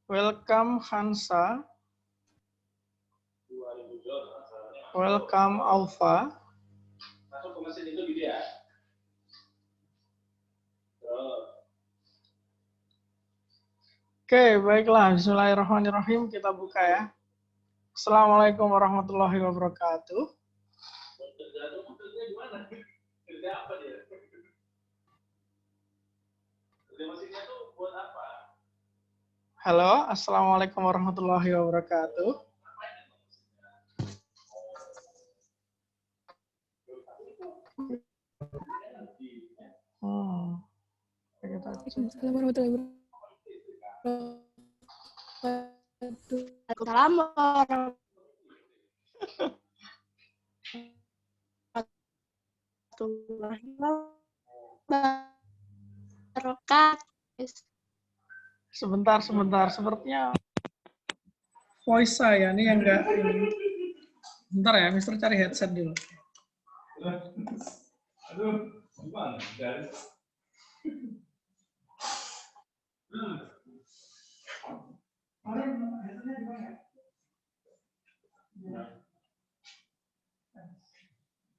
Welcome Hansa. Welcome Alfa. Oke, baiklah. Bismillahirrahmanirrahim. Kita buka ya. Assalamualaikum warahmatullahi wabarakatuh. Halo, assalamualaikum warahmatullahi wabarakatuh. Assalamualaikum warahmatullahi wabarakatuh. Sebentar. Sepertinya voice saya nih yang enggak ini. Bentar ya, Mister cari headset dulu. Aduh, gimana?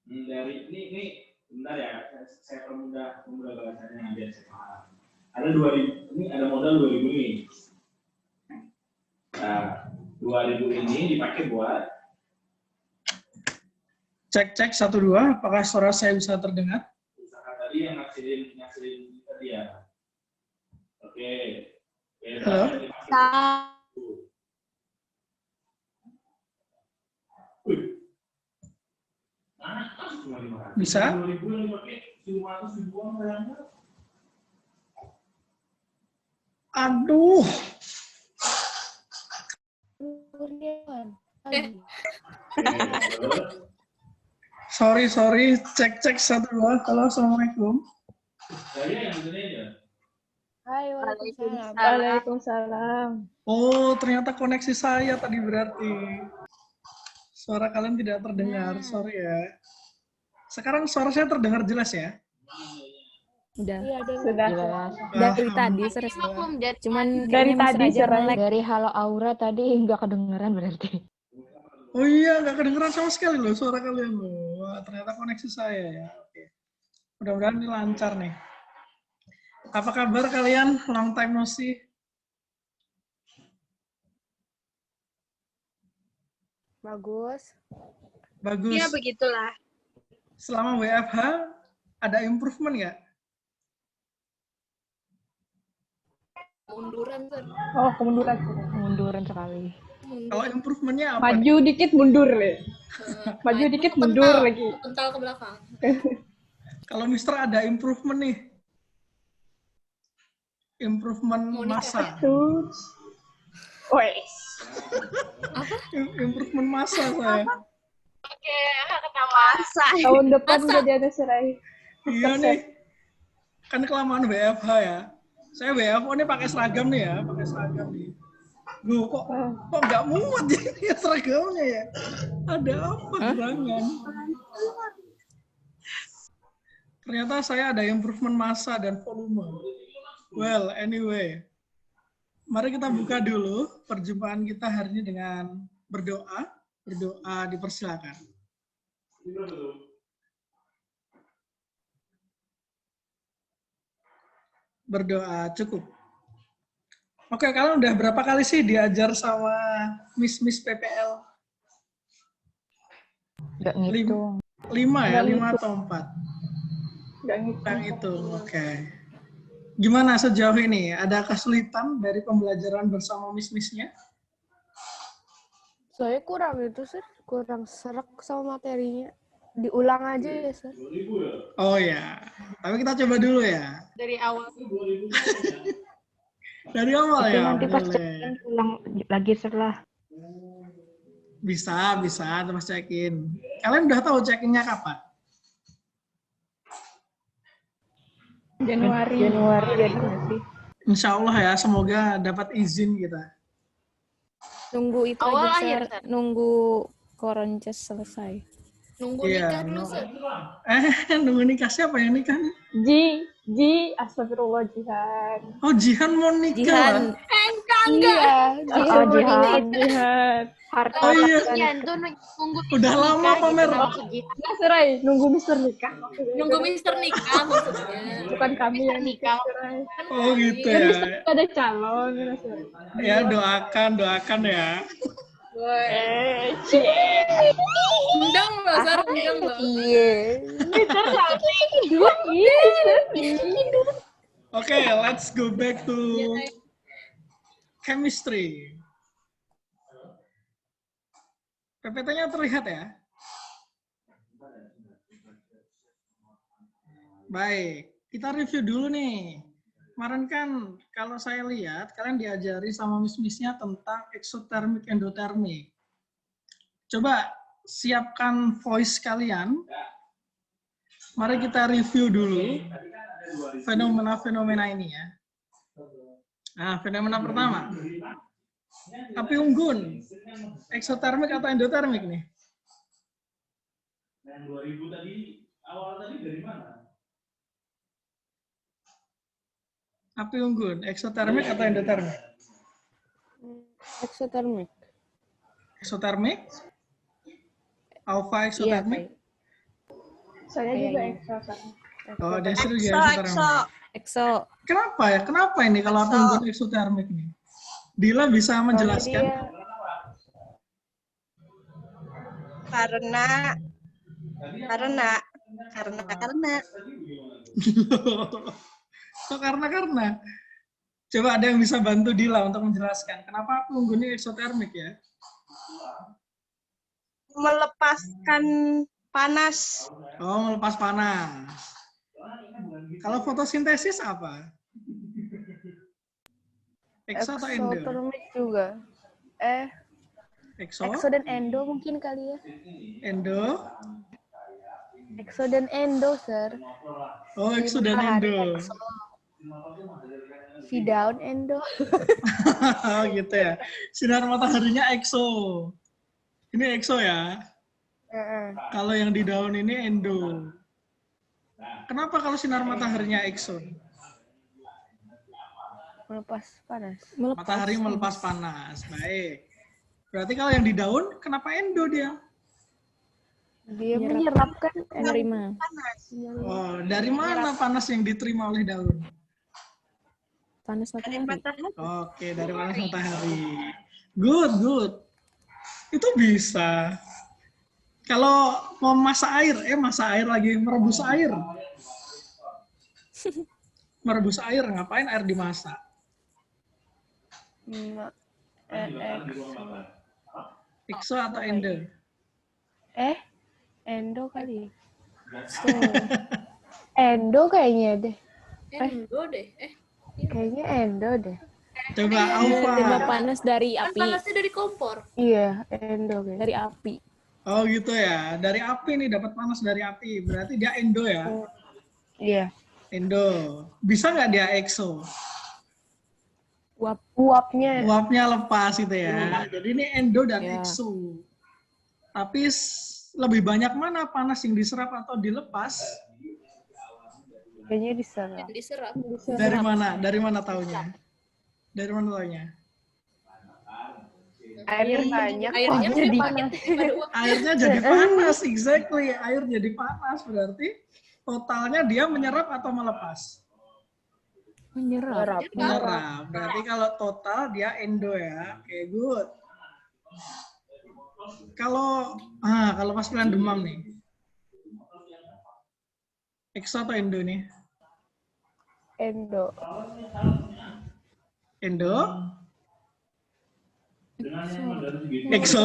Dari ini bentar ya, saya permudah bahasanya biar saya paham. Ada 2000, ini ada modal 2000 ini. Nah, 2000 ini dipakai buat cek 1 2, apakah suara saya bisa terdengar? Usaha tadi yang ngasilin tadi ya. Oke. Halo. Bisa? Aduh. Sorry. Cek 1 2. Halo, assalamualaikum. Hai, waalaikumsalam. Waalaikumsalam. Oh, ternyata koneksi saya tadi berarti. Suara kalian tidak terdengar, sorry ya. Sekarang suara saya terdengar jelas ya? Udah. Iya, sudah. Dari tadi serius. Cuman dari tadi dari Halo Aura tadi nggak kedengeran berarti. Oh iya, nggak kedengeran sama sekali loh suara kalian loh. Wah, ternyata koneksi saya ya. Oke. Mudah-mudahan ini lancar nih. Apa kabar kalian? Long time no see. Bagus. Ya, begitulah. Selama WFH, ada improvement nggak? Munduran, Sir. Oh, kemunduran. Munduran sekali. Kalau improvementnya apa? Maju dikit mundur ya. Maju dikit mundur lagi. Kental ke belakang. Kalau Mister ada improvement nih. Improvement masa. Wes. Improvement masa saya. Oke, kena masa. Tahun depan jadi ada serai. Iya nih. Kan kelamaan WFH ya. Saya WFO nih pakai seragam nih ya, Loh, kok nggak muat ya seragamnya ya? Ada apa gerangan? Ternyata saya ada improvement massa dan volume. Well, anyway. Mari kita buka dulu perjumpaan kita hari ini dengan berdoa. Berdoa dipersilakan. Berdoa cukup. Oke, kalian udah berapa kali sih diajar sama Miss PPL? Nggak ngitung. 5 ya, 5 atau 4? Nggak ngitung, oke. Gimana sejauh ini? Ada kesulitan dari pembelajaran bersama Miss-Miss-nya? Saya kurang serak sama materinya. Diulang aja ya, Sir. Oh ya, tapi kita coba dulu ya. Dari awal. Dari awal Itu ya. nanti pas Boleh. ulang lagi setelah. Bisa, terus check-in. Kalian udah tahu check-innya kapan? Januari. Insya Allah ya, semoga dapat izin kita. Nunggu itu Awal aja, akhir, Sir. Sir. Nunggu koronces selesai. Nunggu Iya, nikah dulu, Sir. nunggu nikah siapa yang nikah nih? Astagfirullah, Jihan. Oh, Jihan mau nikah. Jihan. Enggak. Iya, Jihan mau nikah. Jihan. Harta Oh iya. Jihan tuh nunggu Udah Mister lama nikah, pamer. gitu, maksud Jihan. Nggak, Serai, nunggu Mister nikah. Nunggu Mister nikah maksudnya. Bukan kami Mister yang nikah. nikah, Serai. Oh gitu Kan ya. Mister nikah ada calon. Serai. Ya doakan ya. Cie. Undang loh, Sir. Undang loh. Iya. Mister nanti. Mister. Oke, let's go back to chemistry. PPT-nya terlihat ya? Baik, kita review dulu nih. Kemarin kan kalau saya lihat, kalian diajari sama miss-missnya tentang exothermic, endothermic. Coba siapkan voice kalian. Mari kita review dulu fenomena-fenomena ini ya. Nah, fenomena pertama. Api unggun, exothermic atau endothermic nih? Yang 2000 tadi, awal tadi dari mana? Api unggun, exothermic atau endothermic? Exothermic. Exothermic? Alpha exothermic? Saya juga Kayaknya. eksosan. Oh, Desri juga exothermic. Exo. Kenapa ya? Kenapa ini kalau api unggun exothermic nih? Dila bisa menjelaskan? Dia Karena Kok karena? Coba ada yang bisa bantu Dila untuk menjelaskan kenapa api unggun ini exothermic ya? melepaskan panas. Oh, melepas panas. Kalau fotosintesis apa? Exo atau endo? exothermic juga. Exo, Exo dan endo mungkin kali ya. endo. Exo dan endo, Sir. Oh, exo dan endo. V-down endo. Oh, gitu ya. Sinar mataharinya exo. Ini exo ya. Kalau yang di daun ini endo. Kenapa kalau sinar mataharinya exo? Melepas panas. Matahari melepas panas. Baik. Berarti kalau yang di daun, kenapa endo dia? Dia menyerap kan menerima. Oh, dari mana panas yang diterima oleh daun? Panas matahari. Oke, dari panas matahari. Good. Itu bisa. Kalau mau masak air, lagi merebus air. Merebus air, ngapain air dimasak? Exo atau endo? Endo kali. Endo kayaknya deh. Endo deh. Kayaknya endo deh. Coba Alfa. Terima panas dari Kan api. panasnya dari kompor. Iya, endo kayaknya. Dari api. Oh gitu ya, dari api nih, dapat panas dari api. Berarti dia endo ya? Iya. Endo. Bisa nggak dia exo? Uapnya. Uapnya lepas itu ya. Jadi ini endo dan Ya. exo. Tapi lebih banyak mana panas yang diserap atau dilepas? Kayaknya diserap. Diserap. Dari mana? Dari mana taunya? Dari mana taunya? Airnya banyak. Airnya kok jadi panas. Airnya jadi panas, exactly. Air jadi panas berarti totalnya dia menyerap atau melepas? menyerap. Menyerap. Berarti kalau total dia endo ya. Oke, good. Kalau pas kalian demam nih. Exo atau endo nih? Endo. Endo? Exo?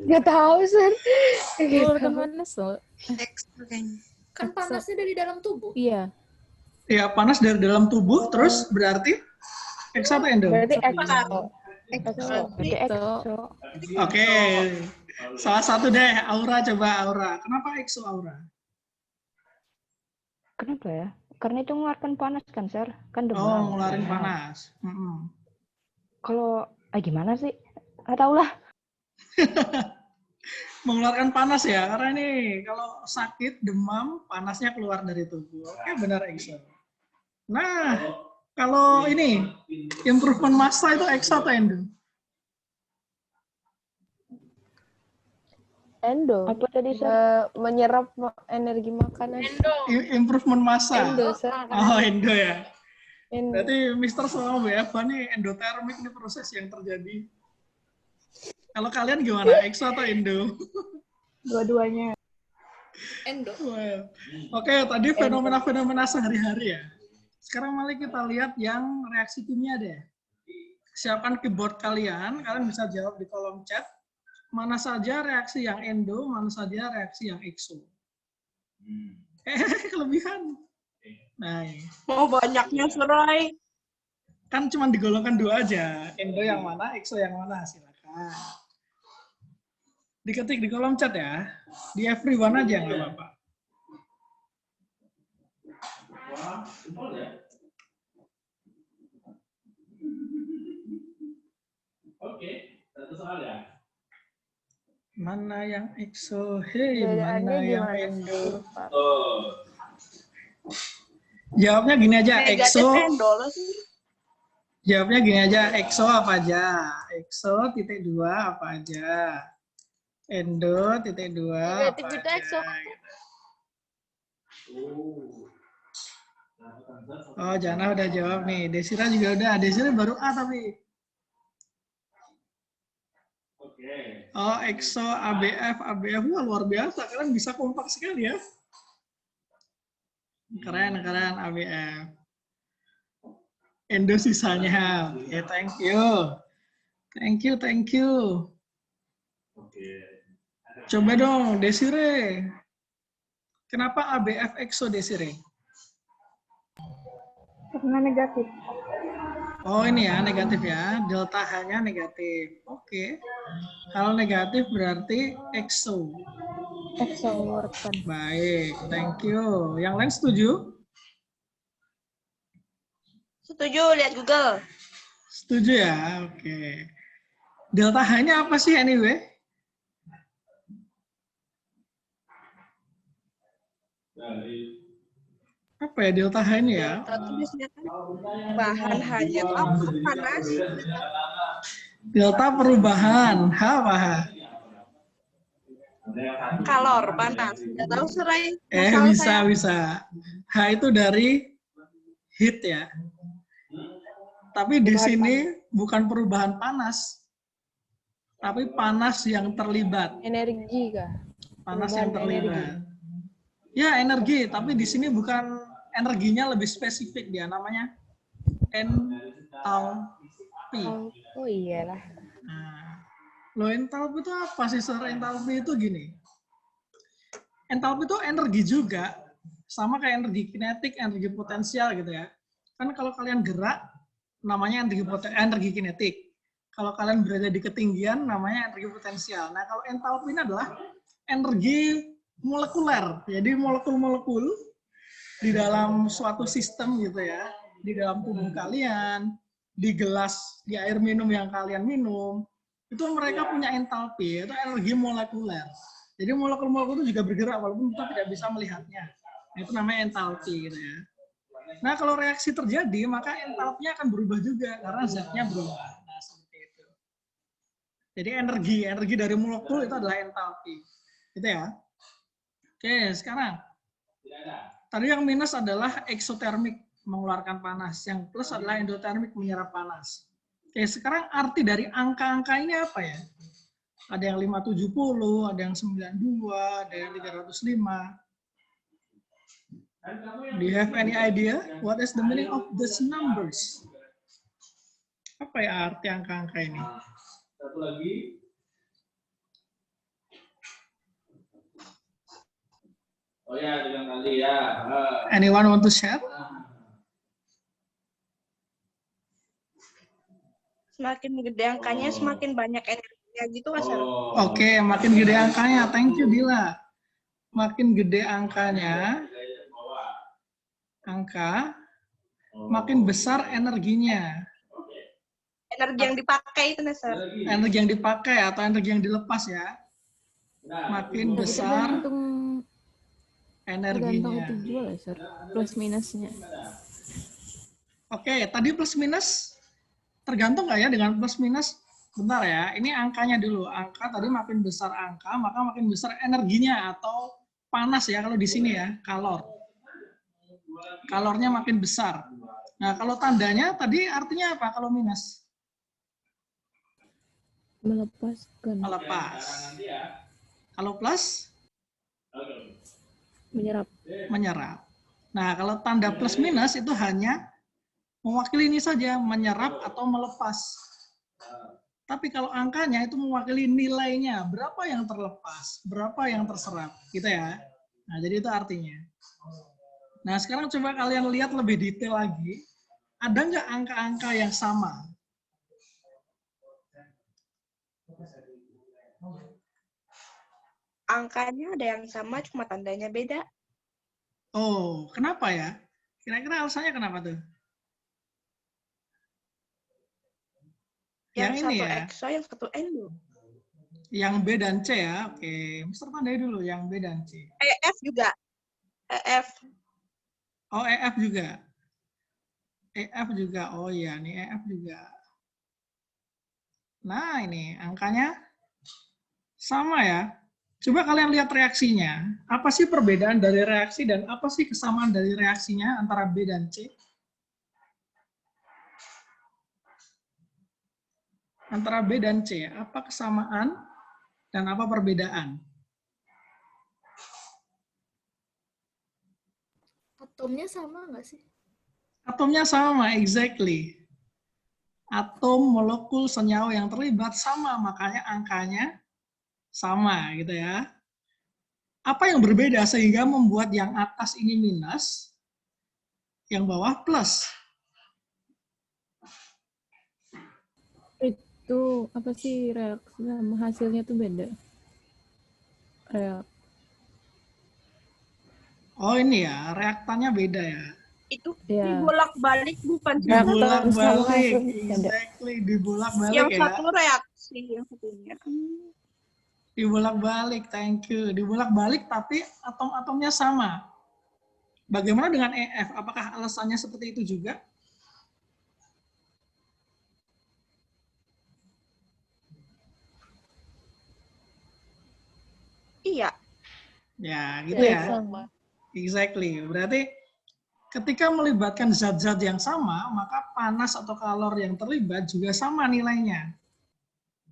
Gak tahu, Sir. Keluarkan panas loh. Kan panasnya dari dalam tubuh. Iya. Ya, panas dari dalam tubuh, terus berarti exo atau endo? Berarti exo. Berarti Exo. exo. Oke. Salah satu deh, Aura coba Aura. Kenapa exo Aura? Kenapa ya? Karena itu mengeluarkan panas kan, Sir? Kan demam. Oh, ngeluarin panas. Kalau gimana sih? Nggak tahu lah. mengeluarkan panas ya, karena ini kalau sakit, demam, panasnya keluar dari tubuh. Oke, benar EXO. Nah, kalau ini improvement massa itu EXO atau endo? Endo. Apa tadi, Sir? Menyerap energi makanan. Endo. Improvement massa. Endo, Sir. Oh, endo ya. Endo. Berarti Mister sama BFA nih endotermik nih proses yang terjadi. Kalau kalian gimana? EXO atau endo? Dua-duanya. Endo. Well, Oke, tadi fenomena-fenomena sehari-hari ya. Sekarang mari kita lihat yang reaksi kimia deh. Siapkan keyboard kalian bisa jawab di kolom chat. Mana saja reaksi yang endo, mana saja reaksi yang EXO. Kelebihan. Nah, ini. Mau banyaknya Surai. Kan cuma digolongkan 2 aja. Endo yang mana, EXO yang mana, silakan. Diketik di kolom chat ya. Di everyone aja, nggak apa-apa. Wah, simpel ya. Oke, satu soal ya. Mana yang EXO, hei, Perbedaannya mana yang gimana, endo. Pak? Oh. Jawabnya gini aja, Negatif EXO. endol sih. Jawabnya gini aja, EXO apa aja? EXO titik 2 apa aja? Endo titik 2 Negatif apa itu aja? EXO. Oh, Jana udah jawab nih. Desira juga udah. Desira baru A tapi. Oke. Oh, EXO, ABF, ABF. Wah, luar biasa. Kalian bisa kompak sekali ya. Keren, keren ABF. Endo sisanya. Oke, thank you. Thank you, thank you. Oke. Coba dong, Desire. Kenapa ABF EXO, Desire? Karena negatif. Oh, ini ya, negatif ya. Delta H-nya negatif. Oke. Kalau negatif berarti EXO. EXO. Mengeluarkan. Baik, thank you. Yang lain setuju? Setuju, lihat Google. Setuju ya? Oke. Delta H-nya apa sih anyway? Dari Apa ya delta H ini ya? Tapi biasanya kan bahan hanya itu apa? Panas. Delta perubahan. H apa H? Kalor, panas. Nggak tahu Surai. Bisa. H itu dari heat ya. Tapi di sini bukan perubahan panas. Tapi panas yang terlibat. Energi kah? Panas yang Perubahan terlibat. Ya, energi. Tapi di sini bukan energinya, lebih spesifik dia. Namanya entalpi. Oh iyalah. Nah, lo entalpi itu apa sih? Entalpi itu gini. Entalpi itu energi juga. Sama kayak energi kinetik, energi potensial gitu ya. Kan kalau kalian gerak, namanya energi kinetik. Kalau kalian berada di ketinggian, namanya energi potensial. Nah, kalau entalpi ini adalah energi molekuler. Jadi molekul-molekul di dalam suatu sistem gitu ya, di dalam tubuh kalian, di gelas, di air minum yang kalian minum, itu mereka punya entalpi, itu energi molekuler. Jadi molekul-molekul itu juga bergerak walaupun kita tidak bisa melihatnya. Nah, itu namanya entalpi gitu ya. Nah, kalau reaksi terjadi, maka entalpinya akan berubah juga karena zatnya berubah. Nah, seperti itu. Jadi energi dari molekul itu adalah entalpi. Gitu ya. Oke, sekarang. Tadi yang minus adalah eksotermik, mengeluarkan panas. Yang plus adalah endotermik, menyerap panas. Oke, sekarang arti dari angka-angka ini apa ya? Ada yang 570, ada yang 92, ada yang 305. Do you have any idea? What is the meaning of these numbers? Apa ya arti angka-angka ini? satu lagi. Oh ya, dengan kali ya. Anyone want to share? Semakin gede angkanya, semakin banyak energinya gitu kan, Sar? Oke, makin gede angkanya. Thank you, Dila. Makin gede angkanya, makin besar energinya. Energi yang dipakai itu, Sar. Energi yang dipakai atau energi yang dilepas ya. makin Tapi besar tergantung energinya. itu juga, Sir. Plus minusnya. Oke, tadi plus minus tergantung nggak ya dengan plus minus? Bentar ya, ini angkanya dulu. Angka tadi makin besar angka, maka makin besar energinya atau panas ya kalau di sini ya, kalor. Kalornya makin besar. Nah, kalau tandanya tadi artinya apa kalau minus? Melepaskan. Melepas. Kalau plus? Menyerap. Menyerap. Nah, kalau tanda plus minus itu hanya mewakili ini saja, menyerap atau melepas. Tapi kalau angkanya itu mewakili nilainya, berapa yang terlepas, berapa yang terserap, gitu ya. Nah, jadi itu artinya. Nah, sekarang coba kalian lihat lebih detail lagi. Ada nggak angka-angka yang sama? Angkanya ada yang sama, cuma tandanya beda. Oh, kenapa ya? Kira-kira alasannya kenapa tuh? Yang Yang ini satu ya? EXO, yang satu ENDO. Yang B dan C ya? Oke, Mister tandai dulu yang B dan C. EF juga. EF. Oh, EF juga. EF juga. Oh iya, nih EF juga. Nah, ini angkanya sama ya. Coba kalian lihat reaksinya. Apa sih perbedaan dari reaksi dan apa sih kesamaan dari reaksinya antara B dan C? Antara B dan C, apa kesamaan dan apa perbedaan? Atomnya sama nggak sih? Atomnya sama, exactly. Atom, molekul, senyawa yang terlibat sama, makanya angkanya sama gitu ya. Apa yang berbeda sehingga membuat yang atas ini minus, yang bawah plus? Itu apa sih reaksi sama hasilnya tuh beda. Oh ini ya, reaktannya beda ya. Itu Ya. dibolak-balik bukan sih? Dibolak-balik, Beda. exactly, dibolak-balik Yang ya. satu reaksi, yang satunya. Dibolak-balik, thank you. Dibolak-balik tapi atom-atomnya sama. Bagaimana dengan EF? Apakah alasannya seperti itu juga? Iya. Ya, gitu ya. Exactly. Berarti ketika melibatkan zat-zat yang sama, maka panas atau kalor yang terlibat juga sama nilainya.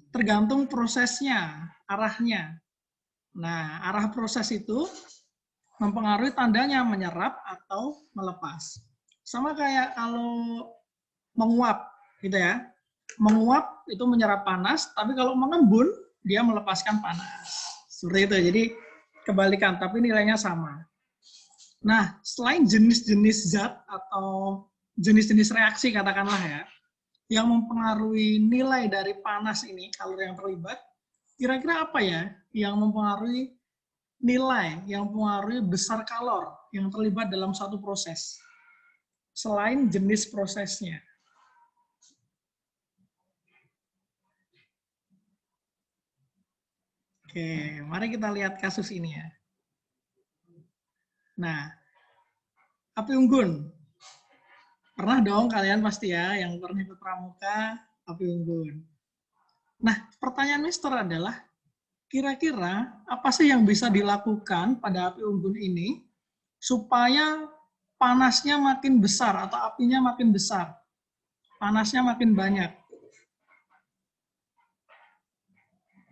Tergantung prosesnya, arahnya. Nah, arah proses itu mempengaruhi tandanya menyerap atau melepas. Sama kayak kalau menguap, gitu ya. Menguap itu menyerap panas, tapi kalau mengembun, dia melepaskan panas. Seperti itu, jadi kebalikan, tapi nilainya sama. Nah, selain jenis-jenis zat atau jenis-jenis reaksi katakanlah ya, yang mempengaruhi nilai dari panas ini, kalor yang terlibat, kira-kira apa ya yang mempengaruhi nilai, yang mempengaruhi besar kalor yang terlibat dalam satu proses, selain jenis prosesnya? Oke, mari kita lihat kasus ini ya. Nah, api unggun. Pernah dong kalian pasti ya, yang pernah ikut pramuka, api unggun. Nah, pertanyaan Mister adalah, kira-kira apa sih yang bisa dilakukan pada api unggun ini supaya panasnya makin besar atau apinya makin besar, panasnya makin banyak?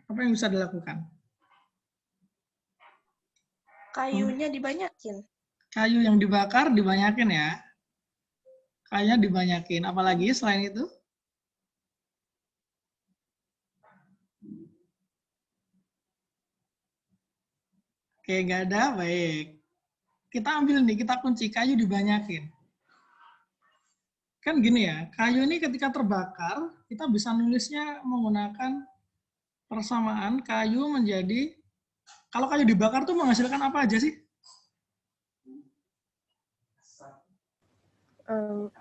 Apa yang bisa dilakukan? Kayunya dibanyakin. Kayu yang dibakar dibanyakin ya. Kayunya dibanyakin. Apalagi selain itu? Oke, nggak ada, baik. Kita ambil nih, kita kunci kayu dibanyakin. Kan gini ya, kayu ini ketika terbakar, kita bisa nulisnya menggunakan persamaan kayu menjadi, kalau kayu dibakar tuh menghasilkan apa aja sih?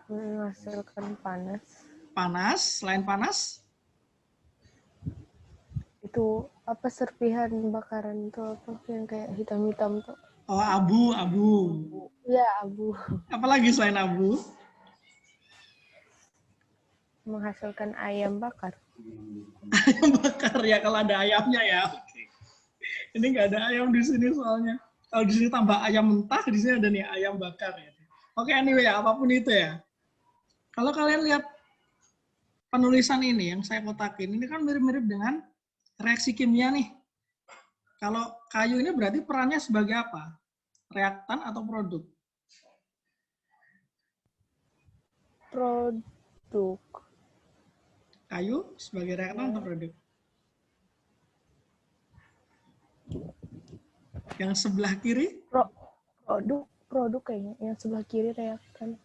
Menghasilkan panas. Panas, selain panas? Itu Apa serpihan bakaran tuh apa yang kayak hitam-hitam tuh? Oh, abu. Iya, abu. Apalagi selain abu? Menghasilkan ayam bakar. Ayam bakar ya, kalau ada ayamnya ya. Oke. Ini nggak ada ayam di sini soalnya. Kalau di sini tambah ayam mentah, di sini ada nih ayam bakar ya. Oke, anyway, apapun itu ya. Kalau kalian lihat penulisan ini yang saya kotakin, ini kan mirip-mirip dengan reaksi kimia nih. Kalau kayu ini berarti perannya sebagai apa? Reaktan atau produk? Produk. Kayu sebagai reaktan atau produk? Yang sebelah kiri? Produk kayaknya. Yang sebelah kiri reaktan.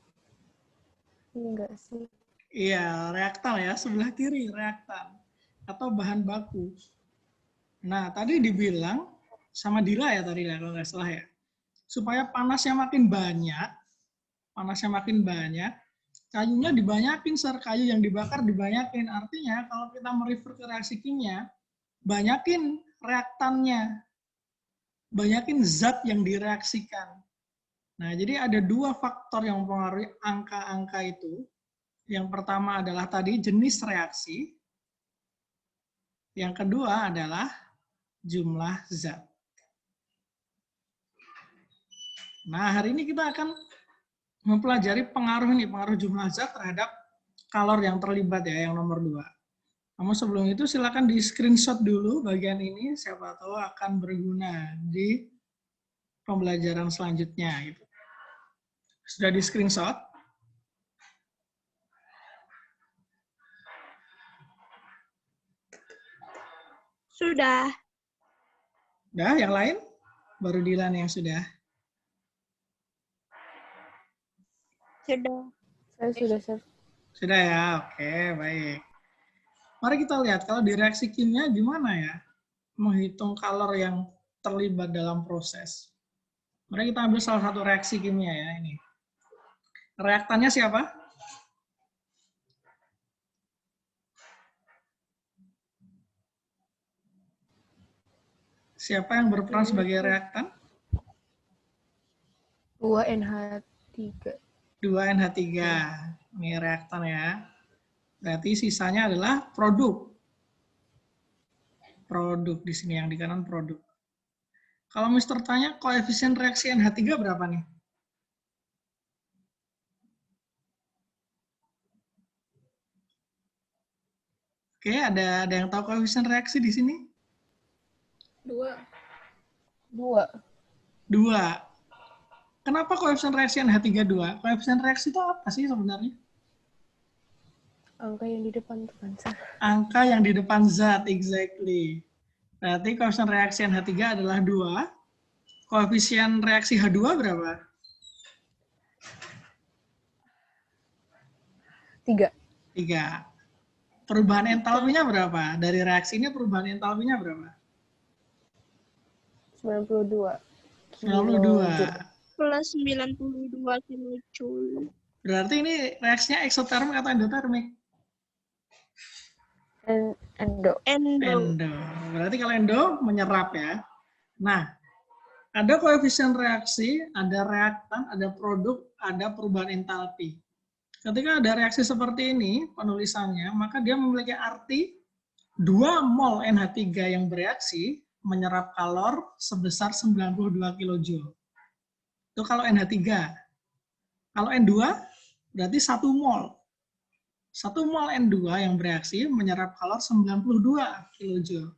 Ini enggak sih? Iya, reaktan ya. Sebelah kiri reaktan. Atau bahan baku. Nah, tadi dibilang sama Dila ya tadi ya, kalau nggak salah ya. Supaya panasnya makin banyak, kayunya dibanyakin, kayu yang dibakar dibanyakin. Artinya kalau kita merefer ke reaksi kimia, banyakin reaktannya, banyakin zat yang direaksikan. Nah, jadi ada dua faktor yang mempengaruhi angka-angka itu. Yang pertama adalah tadi jenis reaksi. Yang kedua adalah jumlah zat. Nah, hari ini kita akan mempelajari pengaruh jumlah zat terhadap kalor yang terlibat ya, yang nomor 2. Namun sebelum itu silakan di screenshot dulu bagian ini, siapa tahu akan berguna di pembelajaran selanjutnya. Gitu. Sudah di screenshot? Sudah. Udah, yang lain? Baru Dilan yang sudah. Sudah. Saya sudah, Sir. Sudah ya, oke, baik. Mari kita lihat, kalau di reaksi kimia gimana ya menghitung kalor yang terlibat dalam proses. Mari kita ambil salah satu reaksi kimia ya, ini. Reaktannya siapa? Siapa yang berperan sebagai reaktan? 2NH3. 2NH3. Ini reaktan ya. Berarti sisanya adalah produk. Produk di sini yang di kanan produk. Kalau Mister tanya koefisien reaksi NH3 berapa nih? Oke, ada yang tahu koefisien reaksi di sini? 2. Kenapa koefisien reaksi NH3 2? Koefisien reaksi itu apa sih sebenarnya? Angka yang di depan tuh kan, Sir. Angka yang di depan zat, exactly. Berarti koefisien reaksi NH3 adalah 2. Koefisien reaksi H2 berapa? 3. Perubahan entalpinya berapa? Dari reaksi ini perubahan entalpinya berapa? 92. 92. Plus 92 kilojoule. Berarti ini reaksinya eksotermik atau endotermik? Endo. Endo. Berarti kalau endo menyerap ya. Nah, ada koefisien reaksi, ada reaktan, ada produk, ada perubahan entalpi. Ketika ada reaksi seperti ini, penulisannya, maka dia memiliki arti 2 mol NH3 yang bereaksi menyerap kalor sebesar 92 kJ. Itu kalau NH3. Kalau N2, berarti 1 mol. 1 mol N2 yang bereaksi menyerap kalor 92 kJ.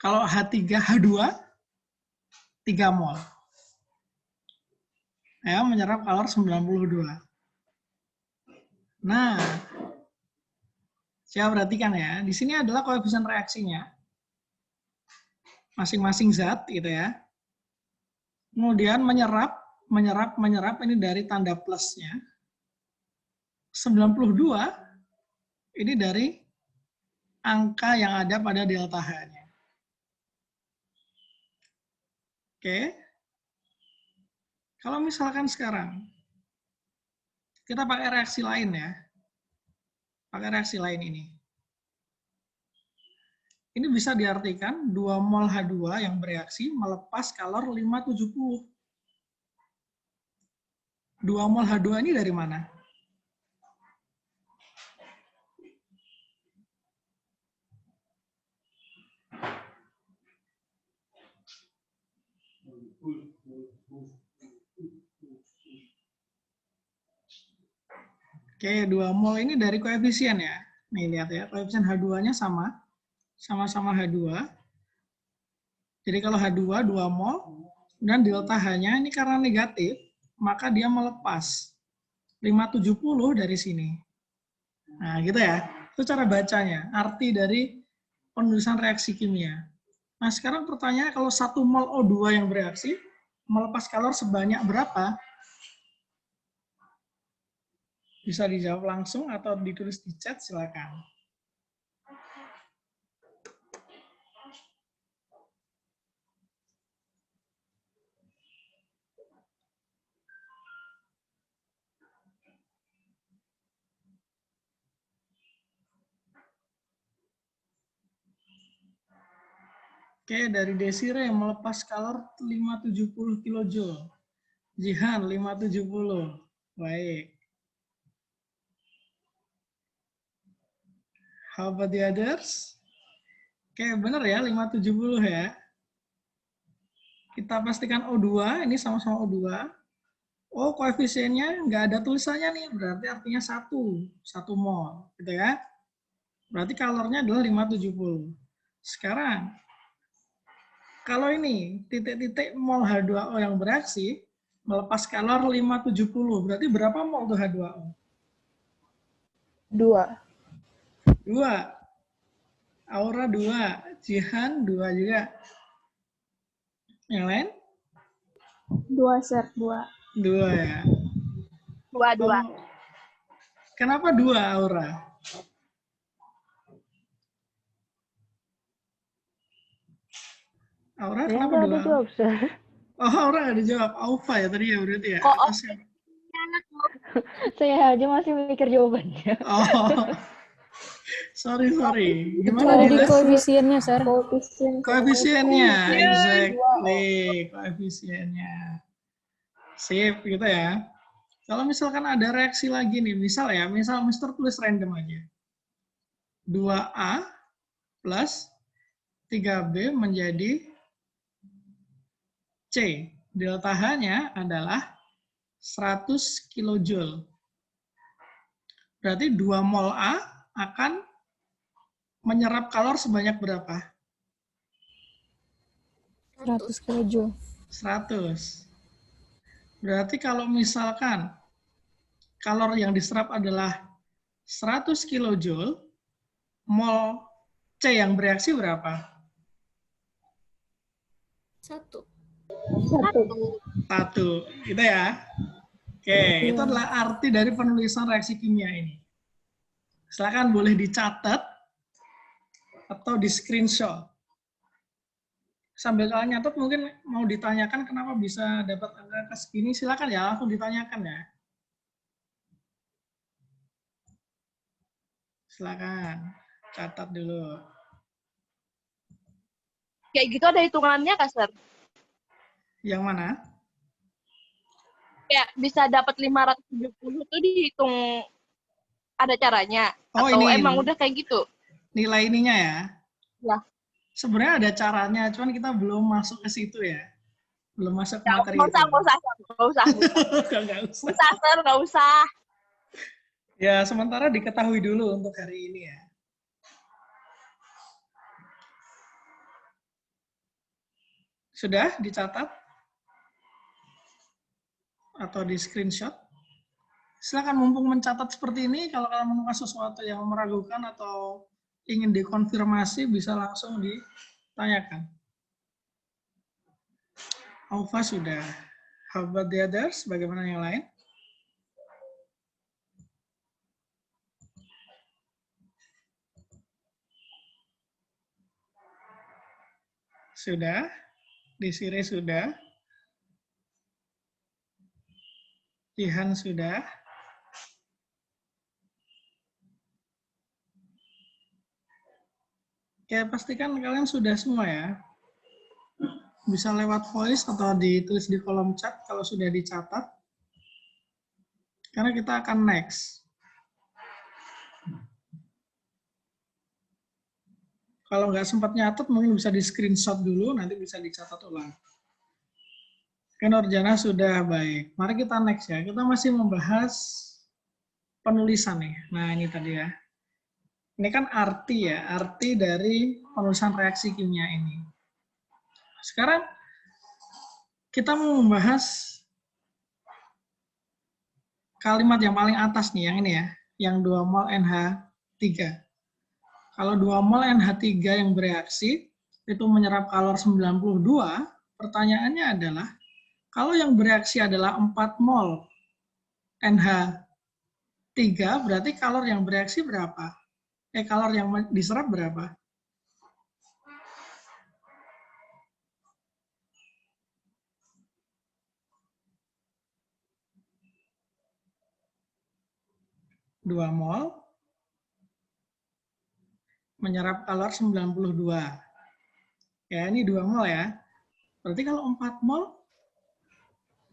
Kalau H2, 3 mol. Ya, menyerap kalor 92. Nah, saya perhatikan ya, di sini adalah koefisien reaksinya. Masing-masing zat gitu ya. Kemudian menyerap ini dari tanda plusnya. 92 ini dari angka yang ada pada delta H-nya. Oke. Kalau misalkan sekarang kita pakai reaksi lain ya. Pakai reaksi lain ini. Ini bisa diartikan 2 mol H2 yang bereaksi melepas kalor 570. 2 mol H2 ini dari mana? Oke, 2 mol ini dari koefisien ya. Nih lihat ya, koefisien H2-nya sama-sama H2. Jadi kalau H2 2 mol, dan delta H-nya ini karena negatif, maka dia melepas 570 dari sini. Nah, gitu ya. Itu cara bacanya, arti dari penulisan reaksi kimia. Nah, sekarang pertanyaannya kalau 1 mol O2 yang bereaksi, melepas kalor sebanyak berapa? Bisa dijawab langsung atau ditulis di chat, silakan. Oke, dari Desire melepas kalor 570 kJ. Jihan 570. Baik. How about the others? Oke, benar ya 570 ya. Kita pastikan O2, ini sama-sama O2. Oh, koefisiennya nggak ada tulisannya nih, berarti artinya 1 mol, gitu ya. Berarti kalornya adalah 570. Sekarang, kalau ini titik-titik mol H2O yang bereaksi, melepas kalor 570, berarti berapa mol tuh H2O? 2. 2. Aura 2. Jihan 2 juga. Yang lain? 2, Sir. 2. 2 ya. 2. Kenapa 2, Aura? Aura, Saya kenapa nggak ada 2? jawab, Sir. Oh, Aura nggak dijawab. Aufa ya tadi ya berarti ya? Kok Atau siapa? Saya aja masih mikir jawabannya. Oh, sorry. Gimana Ada di Dilas? koefisiennya, Sar. Koefisiennya, exactly. Koefisiennya. Sip, gitu ya. Kalau misalkan ada reaksi lagi nih, misal Mister tulis random aja. 2A plus 3B menjadi C. Delta H-nya adalah 100 kJ. Berarti 2 mol A akan menyerap kalor sebanyak berapa? 100 kJ. 100. Berarti kalau misalkan kalor yang diserap adalah 100 kJ, mol C yang bereaksi berapa? 1. 1. Gitu ya. Oke, itu adalah arti dari penulisan reaksi kimia ini. Silakan boleh dicatat atau di screenshot. Sambil kalian nyatet mungkin mau ditanyakan kenapa bisa dapat angka segini, silakan ya, langsung ditanyakan ya. Silakan, catat dulu. Kayak gitu ada hitungannya nggak, Sir? Yang mana? Kayak bisa dapat 570 tuh dihitung ada caranya? Oh, Atau ini. emang udah kayak gitu? Nilai ininya ya? Ya. Sebenarnya ada caranya, cuman kita belum masuk ke situ ya. Belum masuk ke materi Nggak itu. usah. Nggak usah. Usah, Sir, nggak usah. Ya, sementara diketahui dulu untuk hari ini ya. Sudah dicatat? Atau di screenshot? Silakan mumpung mencatat seperti ini, kalau kalian menemukan sesuatu yang meragukan atau ingin dikonfirmasi, bisa langsung ditanyakan. Aufa sudah. How about the others? Bagaimana yang lain? Sudah. Desire sudah. Jihan sudah. Oke, pastikan kalian sudah semua ya. Bisa lewat voice atau ditulis di kolom chat kalau sudah dicatat. Karena kita akan next. Kalau nggak sempat nyatet, mungkin bisa di screenshot dulu, nanti bisa dicatat ulang. Oke, Nurjana sudah baik. Mari kita next ya. Kita masih membahas penulisan nih. Nah, ini tadi ya. Ini kan arti ya, arti dari penulisan reaksi kimia ini. Sekarang kita mau membahas kalimat yang paling atas nih, yang ini ya, yang 2 mol NH3. Kalau 2 mol NH3 yang bereaksi, itu menyerap kalor 92, pertanyaannya adalah, kalau yang bereaksi adalah 4 mol NH3, berarti kalor yang bereaksi berapa? Kalor yang diserap berapa? Dua mol menyerap kalor 92. Ya, ini 2 mol ya. Berarti kalau 4 mol,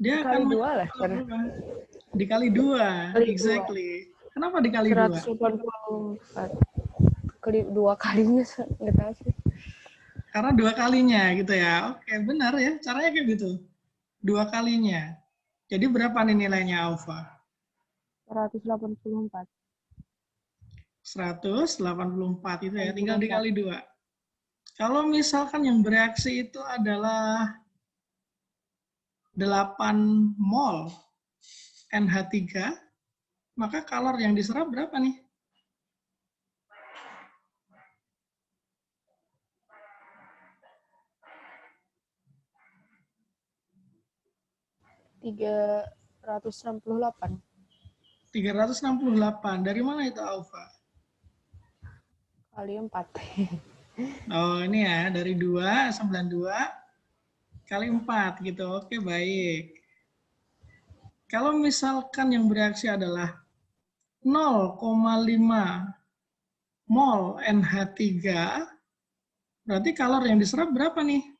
dia Kali akan 2 lah, Sir. dikali 2. Kali Exactly. Kenapa dikali 2? 184. Kali 2 kalinya, nggak tahu sih. Karena 2 kalinya gitu ya. Oke, benar ya. Caranya kayak gitu. 2 kalinya. Jadi berapa nih nilainya alfa? 184. 184 itu ya. Tinggal dikali 2. Kalau misalkan yang bereaksi itu adalah 8 mol NH3, maka kalor yang diserap berapa nih? Tiga 368. 368. Dari mana itu alfa? Kali 4. Oh, ini ya, dari 2, 92 kali 4 gitu. Oke, baik. Kalau misalkan yang bereaksi adalah 0,5 mol NH3, berarti kalor yang diserap berapa nih?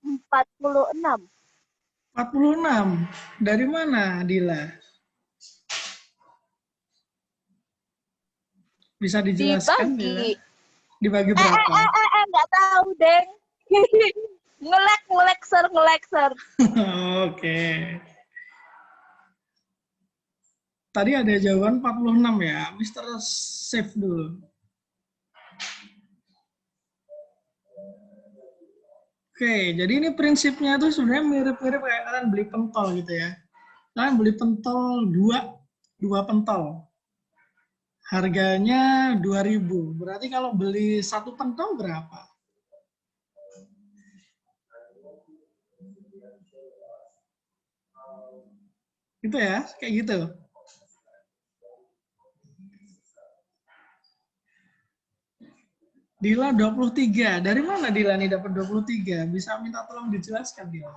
Empat puluh 46. Dari mana, Dila? Bisa dijelaskan, Dila? dibagi. Dibagi berapa? Nggak tahu, Deng. ngelekser. Oke. Tadi ada jawaban 46 ya. Mister Save dulu. Oke, jadi ini prinsipnya tuh sebenarnya mirip-mirip kayak kalian beli pentol gitu ya. Kalian beli pentol 2 pentol. Harganya 2.000. Berarti kalau beli 1 pentol berapa? Gitu ya, kayak gitu. Dila 23. Dari mana Dila nih dapat 23? Bisa minta tolong dijelaskan, Dila.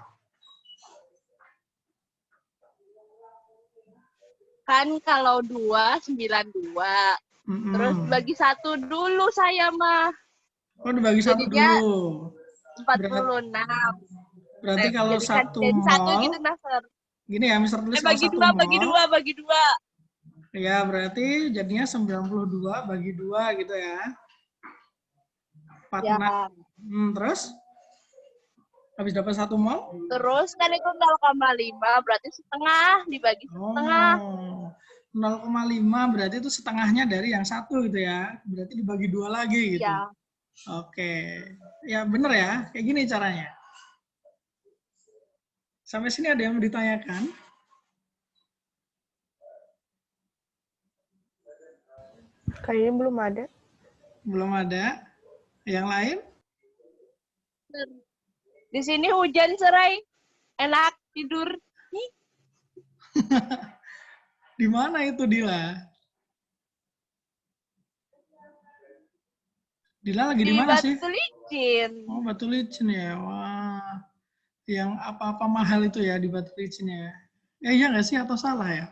Kan kalau 2, 92. Terus bagi 1 dulu saya mah. Oh, dibagi 1 Jadinya dulu. 46. Berarti kalau Jadikan 1 jadi 1 mol, gitu, Nasr. gini ya, Mister tulis kalau Bagi 1 2, mol. bagi 2. Ya, berarti jadinya 92 bagi 2 gitu ya. 46. Ya. Terus? Habis dapat 1 mol? Terus kan itu 0,5, berarti setengah dibagi setengah. Oh, 0,5 berarti itu setengahnya dari yang 1 gitu ya. Berarti dibagi 2 lagi gitu. Ya. Oke. Ya bener ya, kayak gini caranya. Sampai sini ada yang mau ditanyakan? Kayaknya belum ada. Belum ada. Yang lain? Di sini hujan serai. Enak tidur. Di mana itu, Dila? Dila lagi di Di mana sih? Batu Licin. Oh, Batu Licin ya. Wah, yang apa-apa mahal itu ya di Batu Licin ya. Iya nggak sih atau salah ya?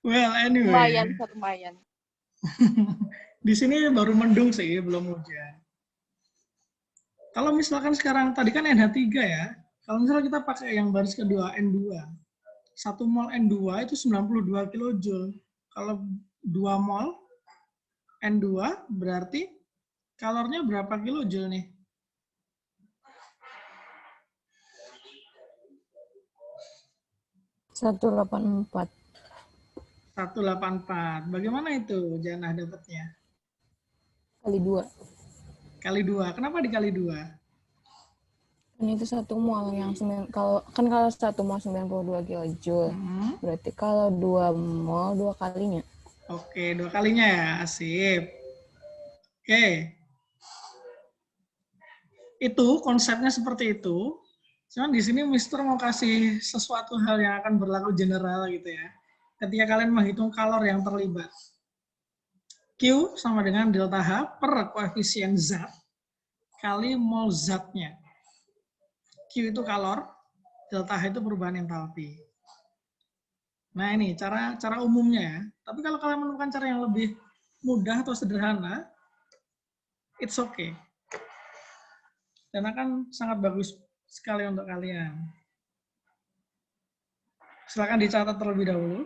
Well, anyway. Lumayan, lumayan. Di sini baru mendung sih, belum hujan. Kalau misalkan sekarang, tadi kan NH3 ya. Kalau misalnya kita pakai yang baris kedua, N2. Satu mol N2 itu 92 kilojoule. Kalau 2 mol N2 berarti kalornya berapa kilojoule nih? Satu 184. 184. Bagaimana itu Janah dapatnya? Kali 2. Kali 2. Kenapa dikali 2? Ini itu 1 mol yang kalau 1 mol 92 kilojoule. Berarti kalau 2 mol 2 kalinya. Oke, 2 kalinya ya. Asip. Oke. Itu konsepnya seperti itu. Cuman di sini Mister mau kasih sesuatu hal yang akan berlaku general gitu ya. Ketika kalian menghitung kalor yang terlibat. Q sama dengan delta H per koefisien zat kali mol zatnya. Q itu kalor, delta H itu perubahan entalpi. Nah ini cara umumnya ya. Tapi kalau kalian menemukan cara yang lebih mudah atau sederhana, it's okay. Dan akan sangat bagus sekali untuk kalian. Silakan dicatat terlebih dahulu.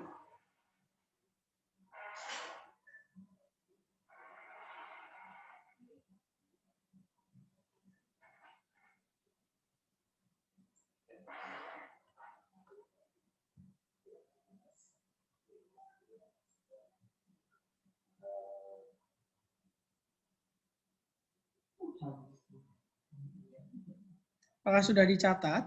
Apakah sudah dicatat?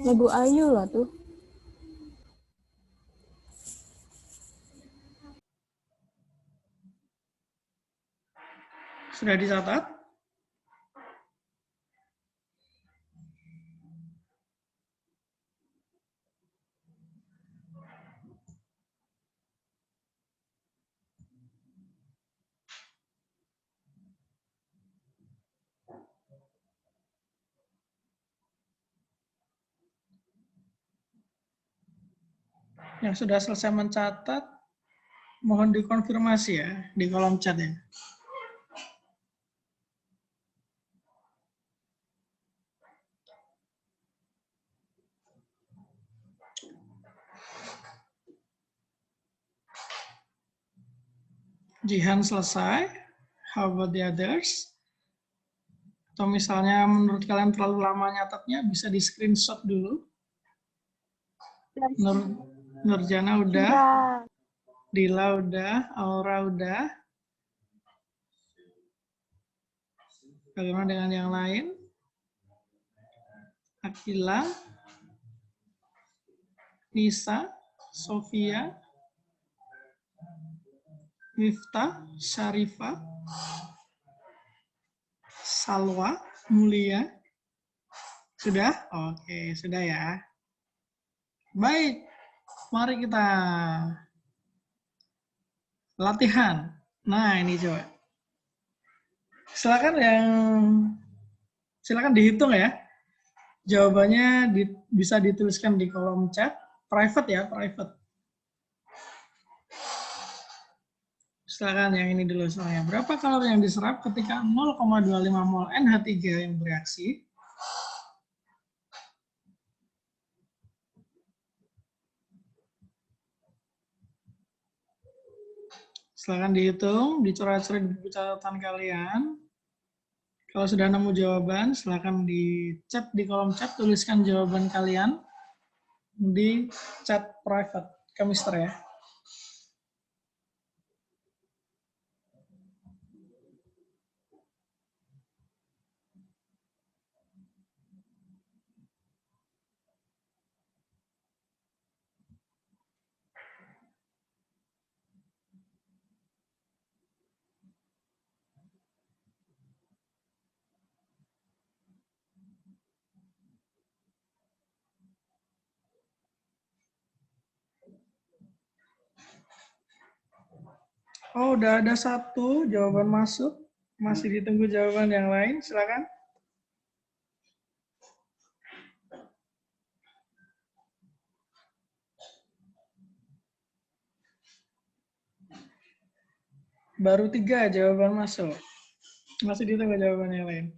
Lagu Ayu lah tuh. Sudah dicatat? Yang sudah selesai mencatat, mohon dikonfirmasi ya di kolom chat ya. Jihan selesai. How about the others? Atau misalnya menurut kalian terlalu lama nyatetnya, bisa di screenshot dulu. Nurjana udah, Dila udah, Aura udah. Bagaimana dengan yang lain? Akila, Nisa, Sofia, Miftah, Syarifah, Salwa, Mulia. Sudah? Oke, sudah ya. Baik, mari kita latihan. Nah, ini coba. Silakan dihitung ya. Jawabannya bisa dituliskan di kolom chat. Private ya, private. Silakan yang ini dulu soalnya. Berapa kalori yang diserap ketika 0,25 mol NH3 yang bereaksi? Silakan dihitung, dicoret-coret di buku catatan kalian. Kalau sudah nemu jawaban, silakan di chat di kolom chat, tuliskan jawaban kalian di chat private ke Mister ya. Oh, udah ada satu jawaban masuk. Masih ditunggu jawaban yang lain, silakan. Baru 3 jawaban masuk. Masih ditunggu jawaban yang lain.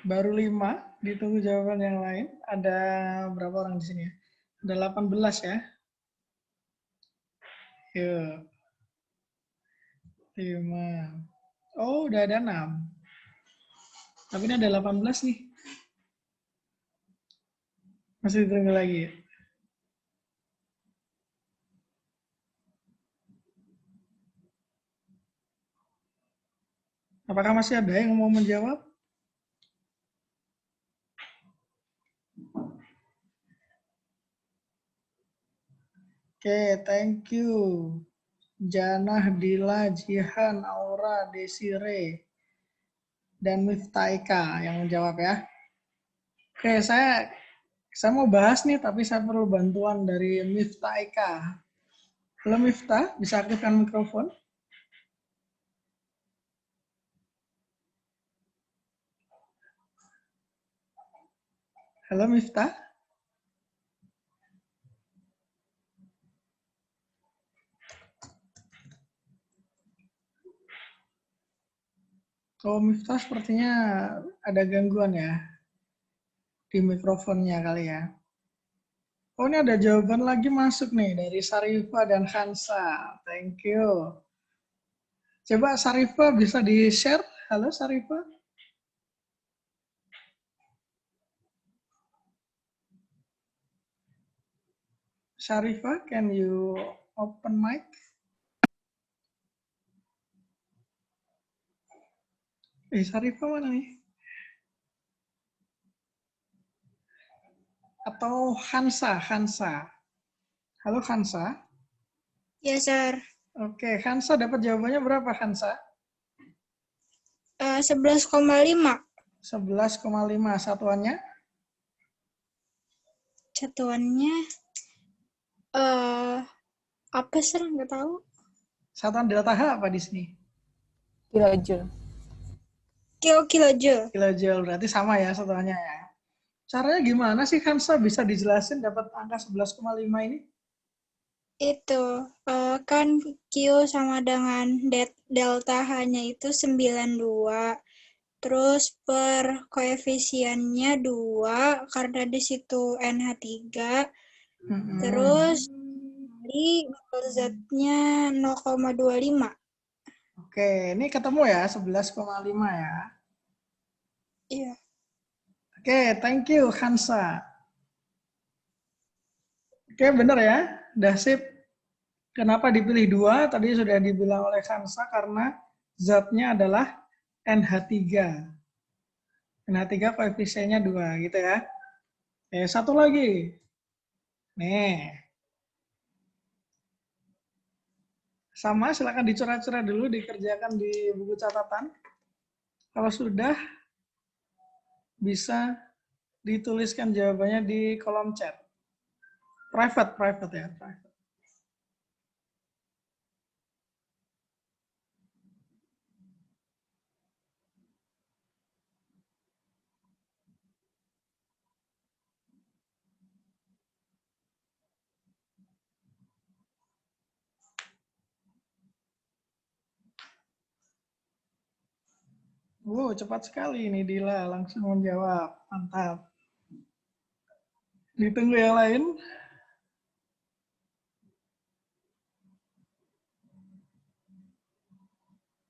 Baru 5, ditunggu jawaban yang lain. Ada berapa orang di sini ya? Ada 18 ya. Yuk. 5. Oh, udah ada 6. Tapi ini ada 18 nih. Masih ditunggu lagi. Apakah masih ada yang mau menjawab? Oke, thank you. Janah, Dila, Jihan, Aura, Desire, dan Miftaika yang menjawab ya. Oke, saya mau bahas nih, tapi saya perlu bantuan dari Miftaika. Halo Miftah, bisa aktifkan mikrofon? Halo Miftah. Oh, Miftah sepertinya ada gangguan ya di mikrofonnya kali ya. Oh, ini ada jawaban lagi masuk nih dari Sarifah dan Hansa. Thank you. Coba Sarifah bisa di-share? Halo Sarifah. Sarifah, can you open mic? Sarifah mana nih? Atau Hansa? Halo Hansa. Ya, Sir. Oke, Hansa dapat jawabannya berapa Hansa? 11,5. 11,5. Satuannya? Satuannya apa, Sir? Nggak tahu. Satuan delta H apa di sini? Kilojoule. Kilojoule. Kilojoule, berarti sama ya satuannya ya. Caranya gimana sih Hansa, bisa dijelasin dapat angka 11,5 ini? Itu kan Q sama dengan delta H-nya itu 92. Terus per koefisiennya 2 karena di situ NH3. Terus di Z-nya 0,25. Oke, ini ketemu ya 11,5 ya. Iya. Oke, thank you Hansa. Oke, benar ya. Udah sip. Kenapa dipilih 2? Tadi sudah dibilang oleh Hansa karena zatnya adalah NH3. NH3 koefisiennya 2 gitu ya. Satu lagi. Nih. Sama, silakan dicoret-coret dulu, dikerjakan di buku catatan. Kalau sudah, bisa dituliskan jawabannya di kolom chat. Private ya, private. Wow, cepat sekali ini Dila, langsung menjawab. Mantap. Ditunggu yang lain.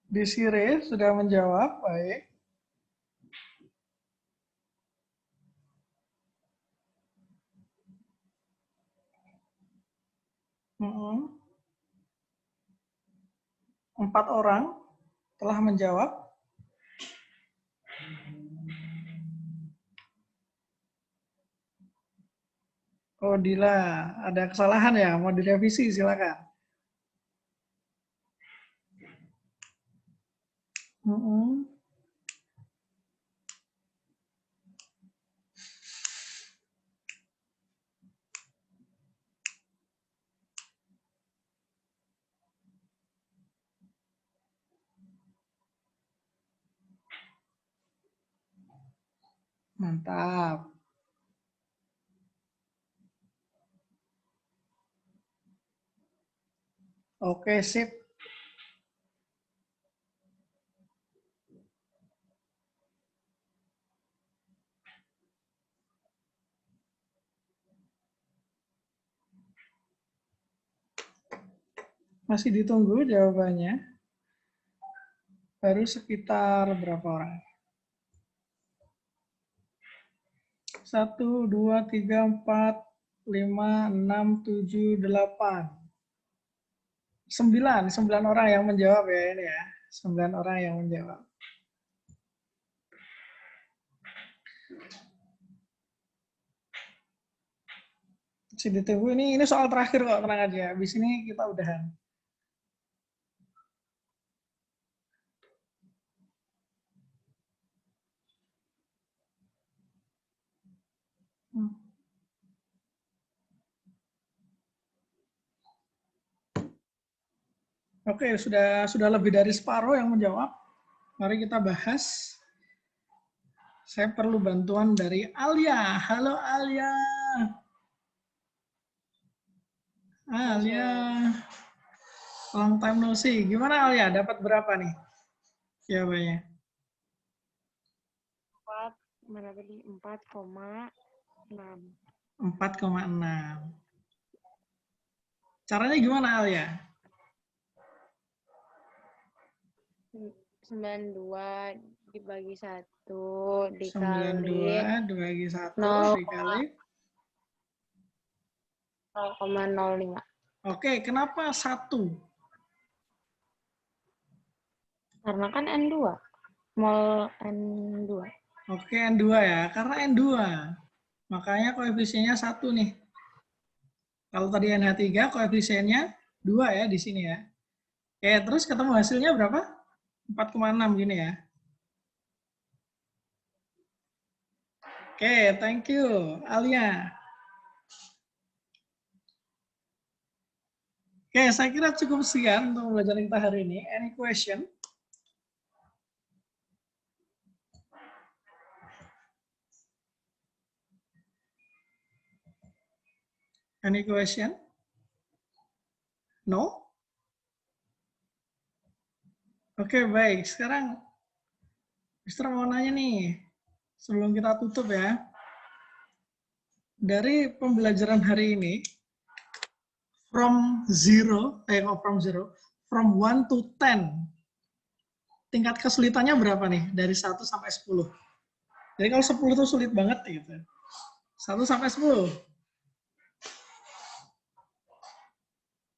Desire sudah menjawab, baik. Empat orang telah menjawab. Oh, Dila, ada kesalahan ya? Mau direvisi, silakan. Mantap. Oke, sip. Masih ditunggu jawabannya. Baru sekitar berapa orang? 1, 2, 3, 4, 5, 6, 7, 8. 9 orang yang menjawab ya ini ya. 9 orang yang menjawab. Masih ditunggu, ini soal terakhir kok, tenang aja. Habis ini kita udahan. Oke, sudah lebih dari separuh yang menjawab. Mari kita bahas. Saya perlu bantuan dari Alia. Halo Alia. Alia. Long time no see. Gimana Alia? Dapat berapa nih jawabannya? 4,6. 4,6. Caranya gimana Alia? 92 dibagi 1 dikali 92 dibagi 1 dikali 0,05. Oke, kenapa 1? Karena kan N2. Mol N2. Oke, N2 ya. Karena N2. Makanya koefisiennya 1 nih. Kalau tadi NH3, koefisiennya 2 ya di sini ya. Oke, terus ketemu hasilnya berapa? 4,6 gini ya. Oke, thank you, Alia. Oke, saya kira cukup sekian untuk pembelajaran kita hari ini. Any question? Any question? No? Oke, baik. Sekarang Mister mau nanya nih, sebelum kita tutup ya. Dari pembelajaran hari ini, from 1 to 10, tingkat kesulitannya berapa nih? Dari 1 sampai 10. Jadi kalau 10 itu sulit banget gitu. 1 sampai 10.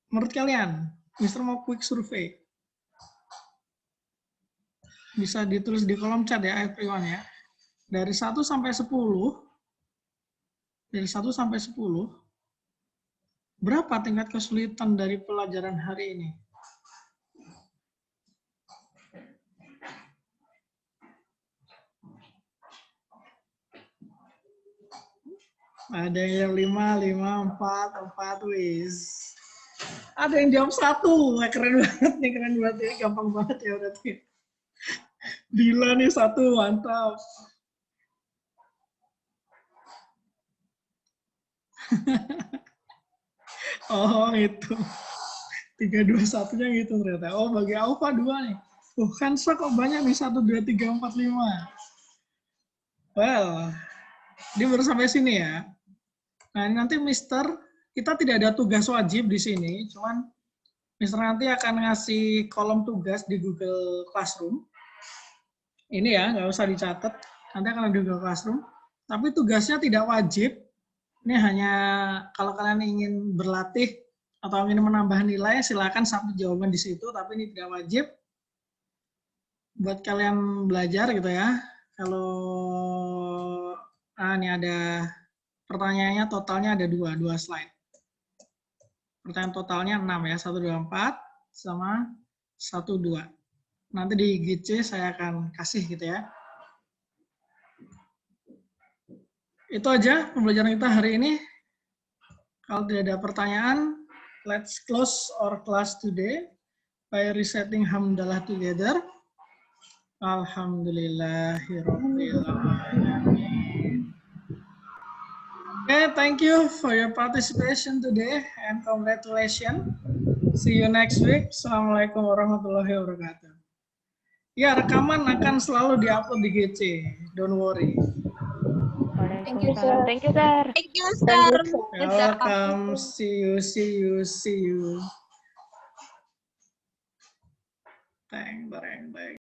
Menurut kalian, Mister mau quick survey. Bisa ditulis di kolom chat ya, everyone ya. Dari 1 sampai 10, berapa tingkat kesulitan dari pelajaran hari ini? Ada yang 5, 4, wis. Ada yang jawab 1, keren banget nih, keren banget ya, gampang banget ya berarti. Dila nih 1, mantap. Oh itu. 3, 2, 1-nya gitu ternyata. Oh bagi Alfa 2 nih. Kan kok banyak nih 1, 2, 3, 4, 5. Well, ini baru sampai sini ya. Nah nanti Mister, kita tidak ada tugas wajib di sini, cuman Mister nanti akan ngasih kolom tugas di Google Classroom. Ini ya, nggak usah dicatat. Nanti akan ada Google Classroom. Tapi tugasnya tidak wajib. Ini hanya kalau kalian ingin berlatih atau ingin menambah nilai, silakan submit jawaban di situ. Tapi ini tidak wajib. Buat kalian belajar gitu ya. Kalau ini ada pertanyaannya, totalnya ada 2 slide. Pertanyaan totalnya 6 ya, 1, 2, 4 sama 1, 2. Nanti di GC saya akan kasih gitu ya. Itu aja pembelajaran kita hari ini. Kalau tidak ada pertanyaan, let's close our class today by reciting hamdalah together. Alhamdulillahirabbil alamin. Okay, thank you for your participation today and congratulations. See you next week. Assalamualaikum warahmatullahi wabarakatuh. Ya, rekaman akan selalu diupload di GC. Don't worry. Waalaikumsalam. Thank you, sir. Thank you, sir. You're welcome. See you. Thank you.